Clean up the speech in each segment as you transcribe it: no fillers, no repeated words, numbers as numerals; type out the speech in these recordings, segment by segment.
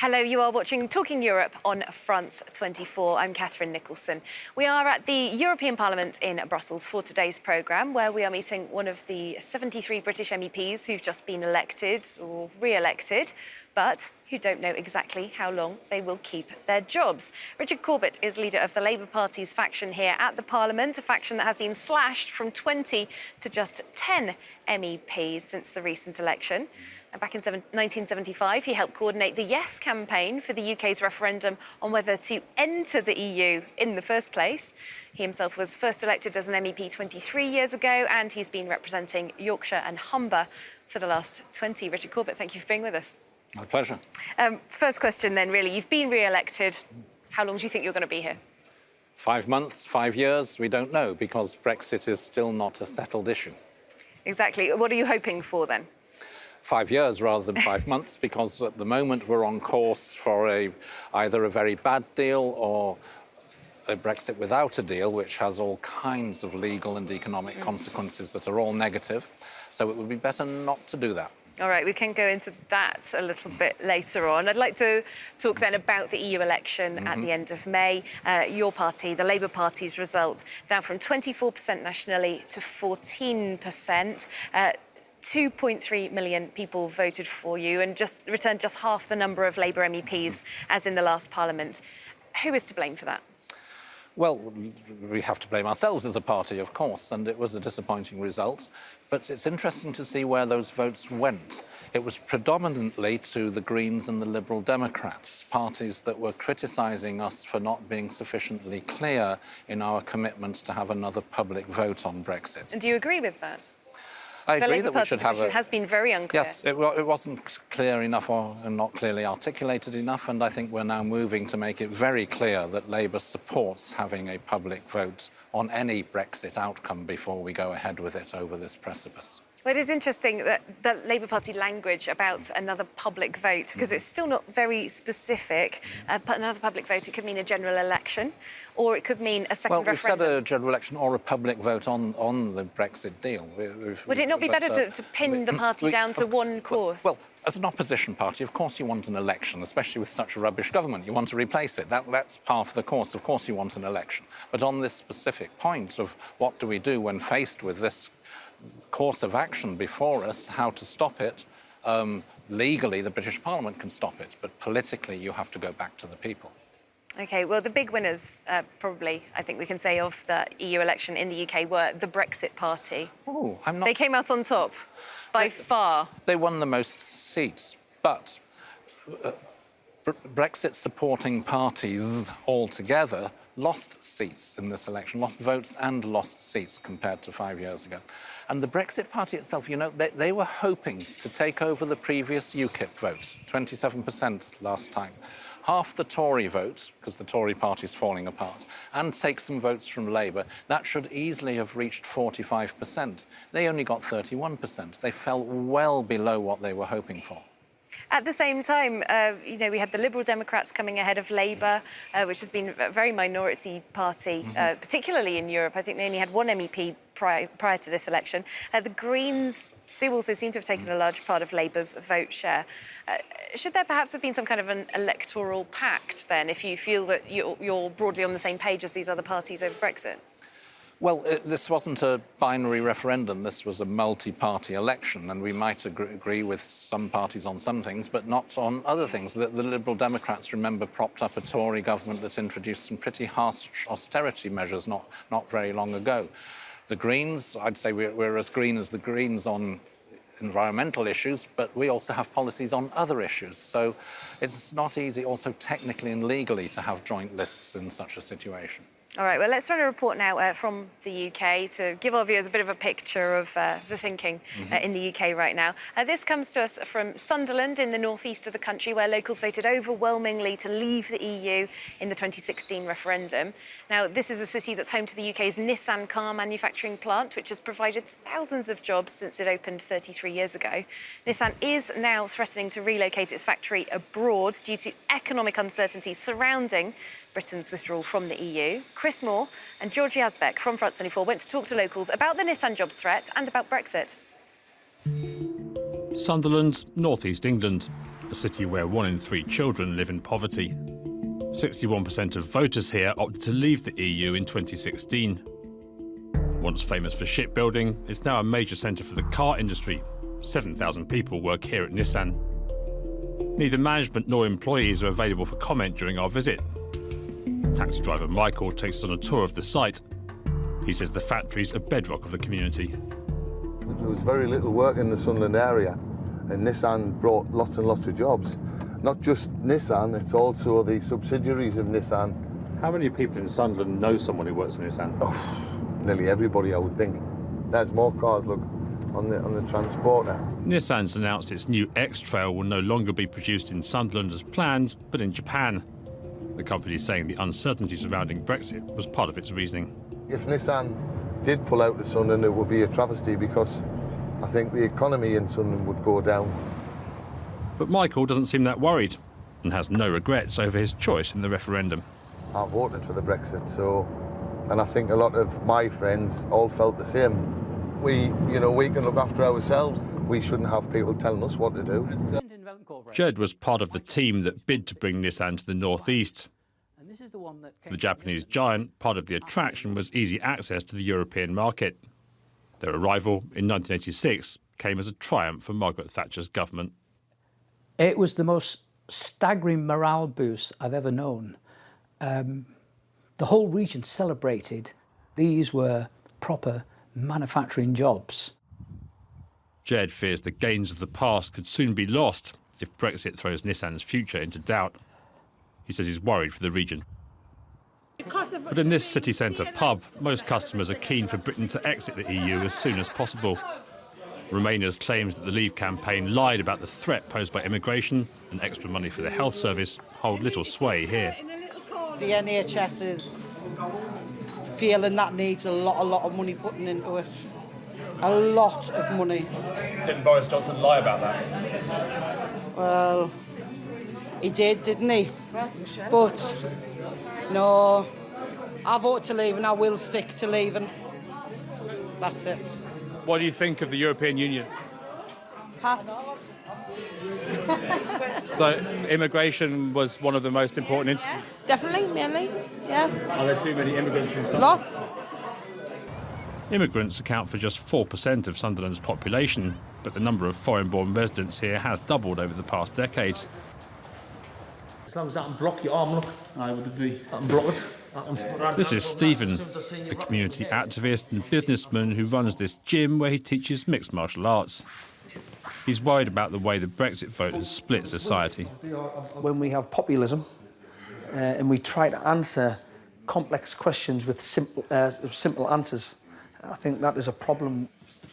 Hello, you are watching Talking Europe on France 24. I'm Catherine Nicholson. We are at the European Parliament in Brussels for today's programme, where we are meeting one of the 73 British MEPs who've just been elected or re-elected, but who don't know exactly how long they will keep their jobs. Richard Corbett is leader of the Labour Party's faction here at the Parliament, a faction that has been slashed from 20 to just 10 MEPs since the recent election. And back in 1975, he helped coordinate the Yes campaign for the UK's referendum on whether to enter the EU in the first place. He himself was first elected as an MEP 23 years ago, and he's been representing Yorkshire and Humber for the last 20. Richard Corbett, thank you for being with us. My pleasure. First question then, really. You've been re-elected. How long do you think you're going to be here? 5 months, 5 years, we don't know, because Brexit is still not a settled issue. Exactly. What are you hoping for then? 5 years rather than 5 months, because at the moment we're on course for either a very bad deal or a Brexit without a deal, which has all kinds of legal and economic consequences that are all negative. So it would be better not to do that. All right, we can go into that a little bit later on. I'd like to talk then about the EU election at the end of May. Your party, the Labour Party's result, down from 24% nationally to 14%. 2.3 million people voted for you and just returned just half the number of Labour MEPs as in the last Parliament. Who is to blame for that? Well, we have to blame ourselves as a party, of course, and it was a disappointing result. But it's interesting to see where those votes went. It was predominantly to the Greens and the Liberal Democrats, parties that were criticising us for not being sufficiently clear in our commitment to have another public vote on Brexit. And do you agree with that? I agree that we should have a... has been very unclear. Yes, it wasn't clear enough or not clearly articulated enough, and I think we're now moving to make it very clear that Labour supports having a public vote on any Brexit outcome before we go ahead with it over this precipice. Well, it is interesting that the Labour Party language about another public vote, because it's still not very specific. Another public vote, it could mean a general election, or it could mean a second referendum. Well, we've said a general election or a public vote on the Brexit deal. Would it not be better to pin the party down to one course? Well, as an opposition party, of course you want an election, especially with such a rubbish government. You want to replace it. That's part of the course. Of course you want an election. But on this specific point of what do we do when faced with this course of action before us, how to stop it, legally the British Parliament can stop it, but politically you have to go back to the people. OK, well, the big winners, probably, I think we can say, of the EU election in the UK were the Brexit Party. Oh, I'm not... They came out on top, by far. They won the most seats, but Brexit-supporting parties altogether lost seats in this election, lost votes and lost seats compared to 5 years ago. And the Brexit Party itself, you know, they were hoping to take over the previous UKIP vote, 27% last time, half the Tory vote, because the Tory party's falling apart, and take some votes from Labour. That should easily have reached 45%. They only got 31%. They fell well below what they were hoping for. At the same time, you know, we had the Liberal Democrats coming ahead of Labour, which has been a very minority party, particularly in Europe. I think they only had one MEP prior to this election. The Greens do also seem to have taken a large part of Labour's vote share. Should there perhaps have been some kind of an electoral pact then, if you feel that you're broadly on the same page as these other parties over Brexit? Well, this wasn't a binary referendum. This was a multi-party election, and we might agree with some parties on some things, but not on other things. The Liberal Democrats, remember, propped up a Tory government that introduced some pretty harsh austerity measures not very long ago. The Greens, I'd say we're as green as the Greens on environmental issues, but we also have policies on other issues. So it's not easy also technically and legally to have joint lists in such a situation. All right, well, let's run a report now from the UK to give our viewers a bit of a picture of the thinking in the UK right now. This comes to us from Sunderland in the northeast of the country, where locals voted overwhelmingly to leave the EU in the 2016 referendum. Now, this is a city that's home to the UK's Nissan car manufacturing plant, which has provided thousands of jobs since it opened 33 years ago. Nissan is now threatening to relocate its factory abroad due to economic uncertainty surrounding Britain's withdrawal from the EU. Chris Moore and Georgie Asbeck from France 24 went to talk to locals about the Nissan jobs threat and about Brexit. Sunderland, North East England. a city where 1 in 3 children live in poverty. 61% of voters here opted to leave the EU in 2016. Once famous for shipbuilding, it's now a major centre for the car industry. 7,000 people work here at Nissan. Neither management nor employees are available for comment during our visit. Taxi driver Michael takes us on a tour of the site. He says the factory's a bedrock of the community. There was very little work in the Sunderland area, and Nissan brought lots and lots of jobs. Not just Nissan, it's also the subsidiaries of Nissan. How many people in Sunderland know someone who works for Nissan? Oh, nearly everybody, I would think. There's more cars, look, on the transporter. Nissan's announced its new X-Trail will no longer be produced in Sunderland as planned, but in Japan. The company is saying the uncertainty surrounding Brexit was part of its reasoning. If Nissan did pull out of Sunderland, it would be a travesty because I think the economy in Sunderland would go down. But Michael doesn't seem that worried and has no regrets over his choice in the referendum. I voted for the Brexit, and I think a lot of my friends all felt the same. We can look after ourselves. We shouldn't have people telling us what to do. Jed was part of the team that bid to bring Nissan to the northeast. For the Japanese giant, part of the attraction was easy access to the European market. Their arrival in 1986 came as a triumph for Margaret Thatcher's government. It was the most staggering morale boost I've ever known. The whole region celebrated. These were proper manufacturing jobs. Jed fears the gains of the past could soon be lost if Brexit throws Nissan's future into doubt. He says he's worried for the region. But in this city centre pub, most customers are keen for Britain to exit the EU as soon as possible. Remainers claims that the Leave campaign lied about the threat posed by immigration, and extra money for the health service hold little sway here. The NHS is feeling that needs a lot of money putting into it. A lot of money. Didn't Boris Johnson lie about that? Well, he did, didn't he? But, no, I vote to leave and I will stick to leaving. That's it. What do you think of the European Union? Pass. So, immigration was one of the most important issues. Definitely, mainly, yeah. Are there too many immigrants in Sunderland? Lots. Immigrants account for just 4% of Sunderland's population, but the number of foreign-born residents here has doubled over the past decade. As long as I can block your arm, look, I would agree. I can block it. This is Stephen, a community activist and businessman who runs this gym where he teaches mixed martial arts. He's worried about the way the Brexit vote has split society. When we have populism and we try to answer complex questions with simple answers, I think that is a problem.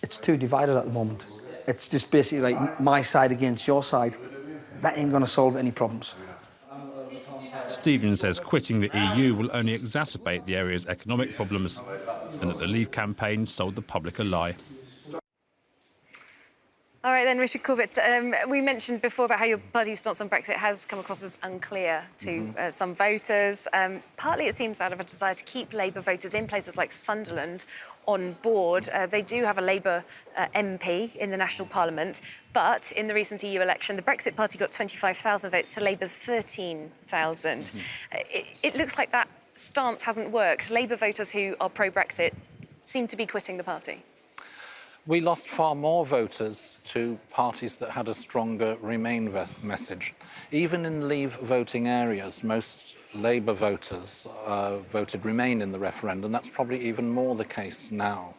It's too divided at the moment. It's just basically like my side against your side. That ain't going to solve any problems. Stephen says quitting the EU will only exacerbate the area's economic problems and that the Leave campaign sold the public a lie. All right then, Richard Corbett, we mentioned before about how your party's stance on Brexit has come across as unclear to some voters. Partly it seems out of a desire to keep Labour voters in places like Sunderland on board. They do have a Labour MP in the National Parliament, but in the recent EU election, the Brexit Party got 25,000 votes to Labour's 13,000. It looks like that stance hasn't worked. Labour voters who are pro-Brexit seem to be quitting the party. We lost far more voters to parties that had a stronger Remain message. Even in Leave voting areas, most Labour voters voted Remain in the referendum. That's probably even more the case now.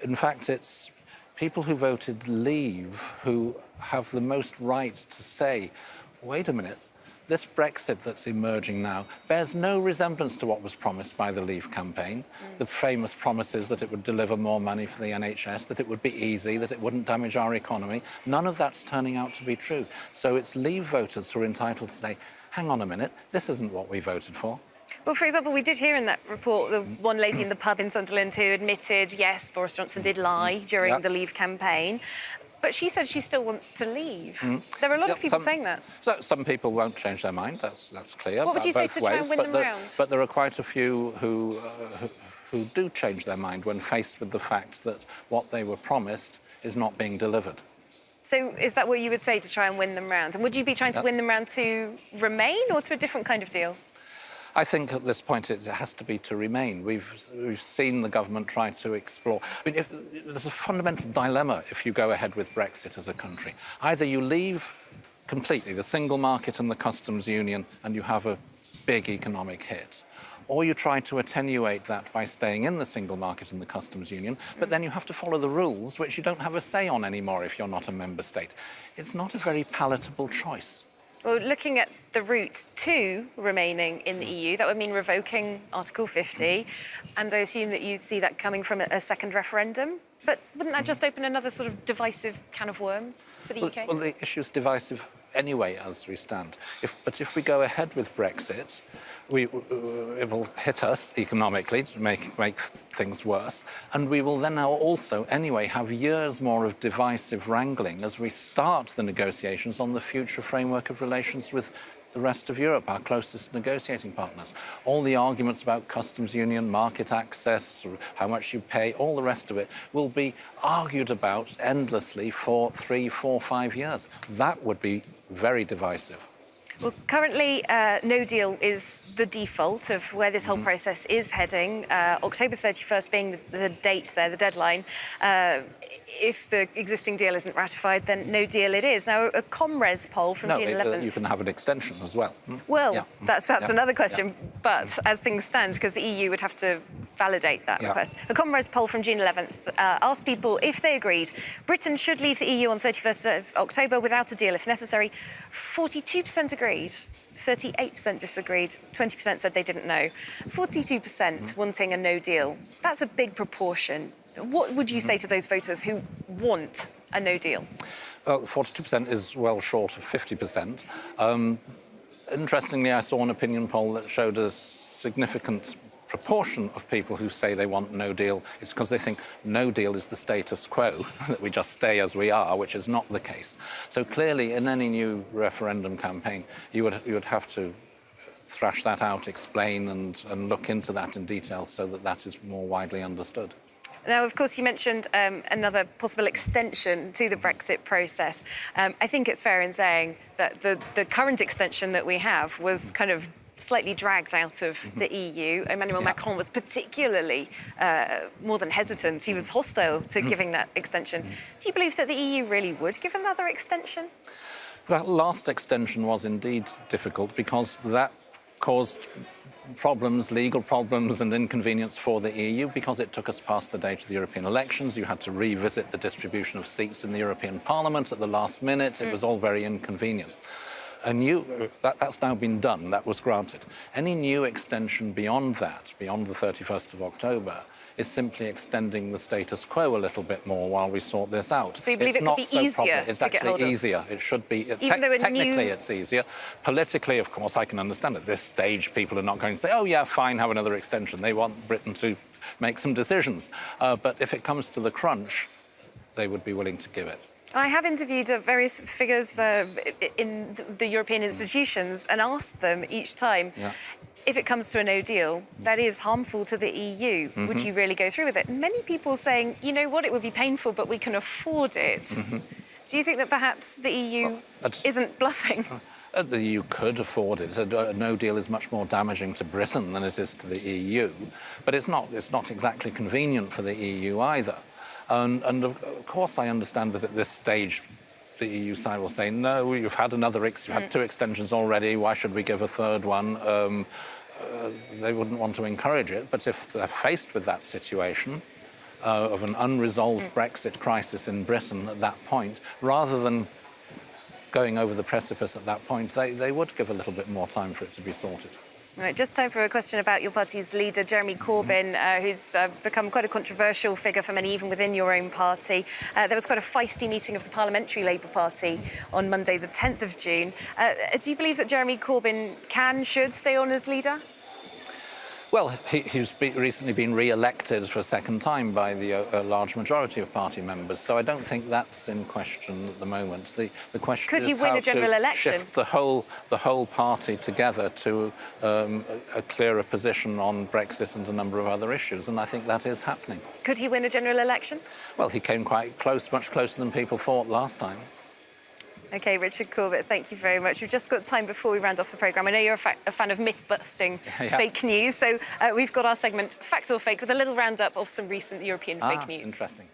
In fact, it's people who voted Leave who have the most right to say, wait a minute, this Brexit that's emerging now bears no resemblance to what was promised by the Leave campaign. The famous promises that it would deliver more money for the NHS, that it would be easy, that it wouldn't damage our economy. None of that's turning out to be true. So it's Leave voters who are entitled to say, hang on a minute, this isn't what we voted for. Well, for example, we did hear in that report the one lady in the pub in Sunderland who admitted, yes, Boris Johnson did lie during the Leave campaign. But she said she still wants to leave. There are a lot of people saying that. So some people won't change their mind, that's clear. What would you say to try and win them round? But there are quite a few who do change their mind when faced with the fact that what they were promised is not being delivered. So is that what you would say to try and win them round? And would you be trying to win them round to remain or to a different kind of deal? I think at this point it has to be to remain. We've seen the government try to explore. I mean, there's a fundamental dilemma if you go ahead with Brexit as a country. Either you leave completely the single market and the customs union and you have a big economic hit, or you try to attenuate that by staying in the single market and the customs union, but then you have to follow the rules, which you don't have a say on anymore if you're not a member state. It's not a very palatable choice. Well, looking at the route to remaining in the EU, that would mean revoking Article 50, and I assume that you see that coming from a second referendum. But wouldn't that just open another sort of divisive can of worms for the UK? Well, the issue's divisive anyway as we stand. But if we go ahead with Brexit, it will hit us economically to make things worse, and we will then now also anyway have years more of divisive wrangling as we start the negotiations on the future framework of relations with the rest of Europe, our closest negotiating partners. All the arguments about customs union, market access, how much you pay, all the rest of it will be argued about endlessly for 3, 4, 5 years. That would be very divisive. Well, currently, no deal is the default of where this whole process is heading. October 31st being the date there, the deadline. If the existing deal isn't ratified, then no deal it is. Now, a Comres poll from June 11th... you can have an extension as well. Well, that's perhaps another question, but as things stand, because the EU would have to validate that request. The Comres poll from June 11th asked people if they agreed Britain should leave the EU on 31st of October without a deal if necessary. 42% agreed, 38% disagreed, 20% said they didn't know. 42% wanting a no deal. That's a big proportion. What would you say to those voters who want a no deal? Well, 42% is well short of 50%. Interestingly, I saw an opinion poll that showed a significant proportion of people who say they want no deal. It's because they think no deal is the status quo, that we just stay as we are, which is not the case. So clearly, in any new referendum campaign, you would have to thrash that out, explain and look into that in detail so that that is more widely understood. Now, of course, you mentioned another possible extension to the Brexit process. I think it's fair in saying that the current extension that we have was kind of slightly dragged out of the EU. Emmanuel Macron was particularly more than hesitant. He was hostile to giving that extension. Do you believe that the EU really would give another extension? That last extension was indeed difficult because that caused problems, legal problems and inconvenience for the EU because it took us past the date of the European elections. You had to revisit the distribution of seats in the European Parliament at the last minute. It was all very inconvenient. That's now been done, that was granted. Any new extension beyond that, beyond the 31st of October, is simply extending the status quo a little bit more while we sort this out. So you believe it could be easier It's to get hold of? actually easier. It should be. Technically, it's easier. Politically, of course, I can understand at this stage people are not going to say, oh, yeah, fine, have another extension. They want Britain to make some decisions. But if it comes to the crunch, they would be willing to give it. I have interviewed various figures in the European institutions and asked them each time, if it comes to a no deal, that is harmful to the EU. Would you really go through with it? Many people saying, you know what, it would be painful, but we can afford it. Do you think that perhaps the EU isn't bluffing? The EU could afford it. A no deal is much more damaging to Britain than it is to the EU, but it's not exactly convenient for the EU either. And of course, I understand that at this stage, the EU side will say, no, you've had you've had 2 extensions already, why should we give a third one? They wouldn't want to encourage it, but if they're faced with that situation of an unresolved Brexit crisis in Britain at that point, rather than going over the precipice at that point, they would give a little bit more time for it to be sorted. Right, just time for a question about your party's leader, Jeremy Corbyn, who's become quite a controversial figure for many, even within your own party. There was quite a feisty meeting of the Parliamentary Labour Party on Monday, the 10th of June. Do you believe that Jeremy Corbyn should stay on as leader? Well, he's recently been re-elected for a second time by a large majority of party members, so I don't think that's in question at the moment. The question Could he is win how a general to election? shift the whole party together to a clearer position on Brexit and a number of other issues, and I think that is happening. Could he win a general election? Well, he came quite close, much closer than people thought last time. OK, Richard Corbett, thank you very much. We've just got time before we round off the programme. I know you're a fan of myth-busting fake news, so we've got our segment Fact or Fake with a little roundup of some recent European fake news. Interesting.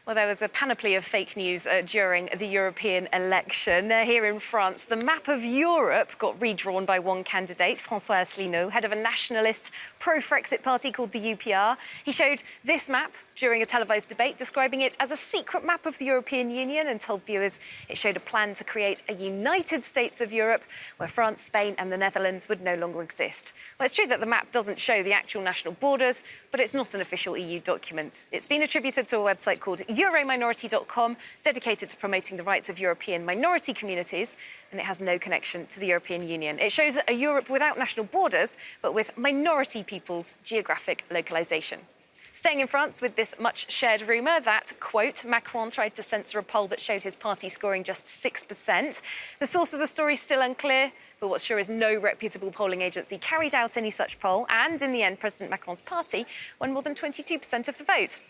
Well, there was a panoply of fake news during the European election. Here in France, the map of Europe got redrawn by one candidate, François Asselineau, head of a nationalist pro-Frexit party called the UPR. He showed this map during a televised debate, describing it as a secret map of the European Union, and told viewers it showed a plan to create a United States of Europe where France, Spain and the Netherlands would no longer exist. Well, it's true that the map doesn't show the actual national borders, but it's not an official EU document. It's been attributed to a website called Eurominority.com, dedicated to promoting the rights of European minority communities, and it has no connection to the European Union. It shows a Europe without national borders, but with minority peoples' geographic localisation. Staying in France with this much-shared rumour that, quote, Macron tried to censor a poll that showed his party scoring just 6%. The source of the story is still unclear, but what's sure is no reputable polling agency carried out any such poll, and in the end, President Macron's party won more than 22% of the vote.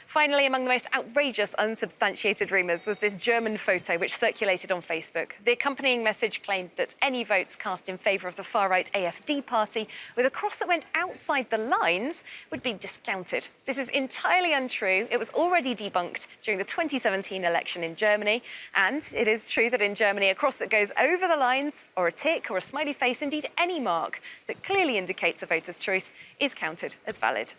Finally, among the most outrageous, unsubstantiated rumours was this German photo which circulated on Facebook. The accompanying message claimed that any votes cast in favour of the far-right AfD party with a cross that went outside the lines would be discounted. This is entirely untrue. It was already debunked during the 2017 election in Germany. And it is true that in Germany, a cross that goes over the lines, or a tick, or a smiley face, indeed any mark that clearly indicates a voter's choice, is counted as valid.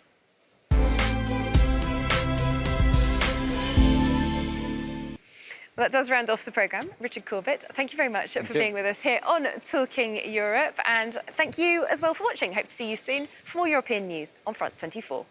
Well, that does round off the programme. Richard Corbett, thank you very much for being with us here on Talking Europe. And thank you as well for watching. Hope to see you soon for more European news on France 24.